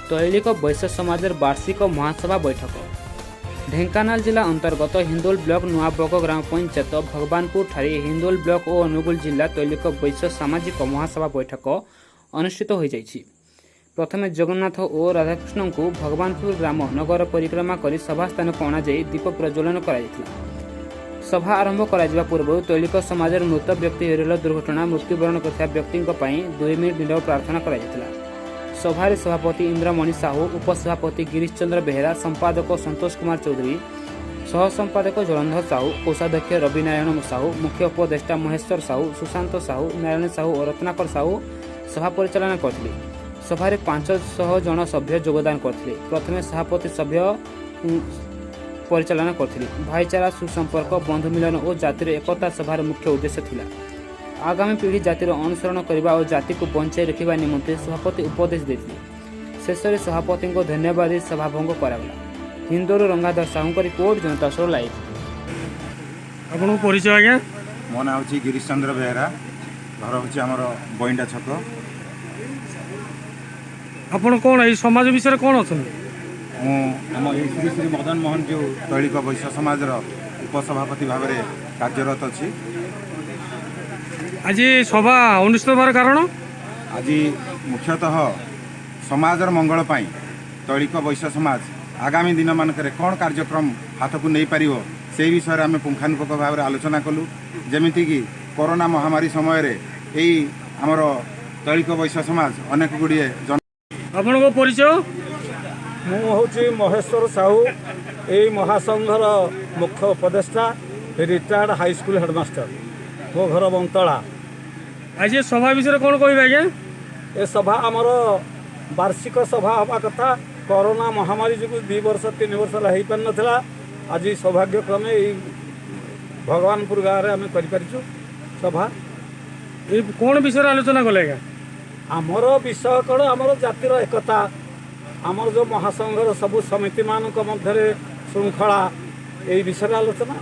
तैलिक वैश्य समाजर वार्षिक महासभा बैठक। ढेंकानाल जिला अंतर्गत हिंदोल ब्लॉक नुआबग ग्राम पंचायत भगवानपुर ठारे हिंदोल ब्लॉक और अनुगुल जिला तैलिक वैश्य सामाजिक महासभा बैठक अनुष्ठित हो जाइछि। प्रथमे जगन्नाथ और राधाकृष्ण को भगवानपुर ग्राम नगर परिक्रमा कर सभास्थान को अणाई दीप प्रज्वलन कर सभा आरंभ करा पूर्व तैलिक समाजर मृत व्यक्ति रेल दुर्घटना मृत्युवरण कर व्यक्ति 2 मिनिट निरव प्रार्थना करा सभारे सभापति इंद्रमणि साहू, उपसभापति गिरीश चंद्र बेहेरा, संपादक संतोष कुमार चौधरी, सह संपादक जलंधर साहू, कोषाध्यक्ष रवि नारायण साहू, मुख्य उपदेष्टा महेश्वर साहू, सुशांत साहू, नारायण साहू और रत्नाकर साहू सभा परिचालन करथिले। सभारे 500 जन सभ्य योगदान करथिले। प्रथमे सभापति सभ्य परिचालन करथिले। भाईचारा, सुसंपर्क, बंधु मिलन और जातिर एकता सभार मुख्य उद्देश्य थिला। आगामी पीढ़ी जातिर अनुसरण करने और जाति को बंचाई रखा निमंते सभापति उपदेश देते। शेष में सभापति को धन्यवाद सभा भंग करागला। हिंदोर रंगाधर साहू रिपोर्ट, जनता स्वर लाइव। आपन परिचय आज्ञा? मो ना हूँ गिरीश चंद्र बेहेरा, घर हूँ आमर बइंडा छक। आपन कौन ये समाज विषय कौन अच्छा? आम श्री श्री मदन मोहन जो तैलिक वैश्य समाजर उपसभापति भाव में कार्यरत अच्छी। आज सभा अनुष्ठित होवार कारण आज मुख्यतः समाजर मंगल पाई तैलिक वैश्य समाज आगामी दिन मानक कौन कार्यक्रम हाथ को नहीं पार से विषय आम पुंखानुपुख भाव में आलोचना कलु। जमीती कि कोरोना महामारी समय रे यही आमर तैलिक वैश्य समाज अनेक गुड़िए आपन परिचय? मुझे महेश्वर साहू, यही महासंघर मुख्य उपदेष्टा, रिटायर्ड हाईस्कूल हेडमास्टर। मो घर बंतला। आज सभा विषय कौन कह आज्ञा? ए सभा आमर वार्षिक सभा हवा कथा। कोरोना महामारी जो 2 वर्ष 3 वर्ष हो पार नाला। आज सौभाग्यक्रमे भगवानपुर गाँव में आम कर सभा। ये कौन विषय आलोचना कले? आमर विषय कौन? आमर जातिर एकता, आमर जो महासंघर सबू समिति मान मध्य श्रृंखला, यही विषय आलोचना।